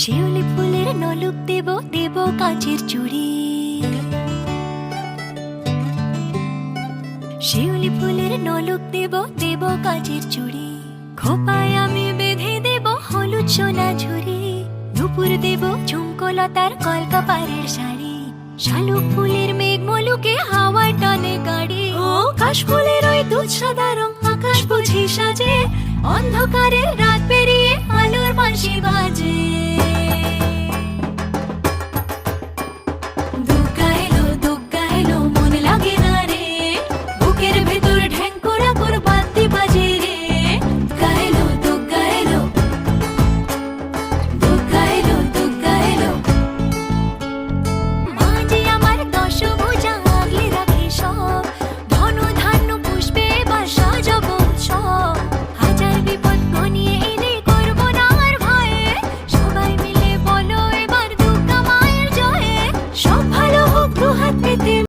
শিউলি ফুলের নলুক দেব দেব কাঁচের চুড়ি। শিউলি ফুলের নলুক দেব দেব কাঁচের চুড়ি। খোপায় আমি বেঁধে দেব হলুদ সোনা ঝুরি। দুপুর দেব ঝুমকোলতার কলকাপাড়ের শাড়ি। শালুক ফুলের মেঘ মলুকে হাওয়ার টানে গাড়ি। ও কাশফুলের ওই দুধ সাদা রং আকাশ বুঝি সাজে। অন্ধকারে রাত পেরিয়ে আলোর বাঁশি বাজে।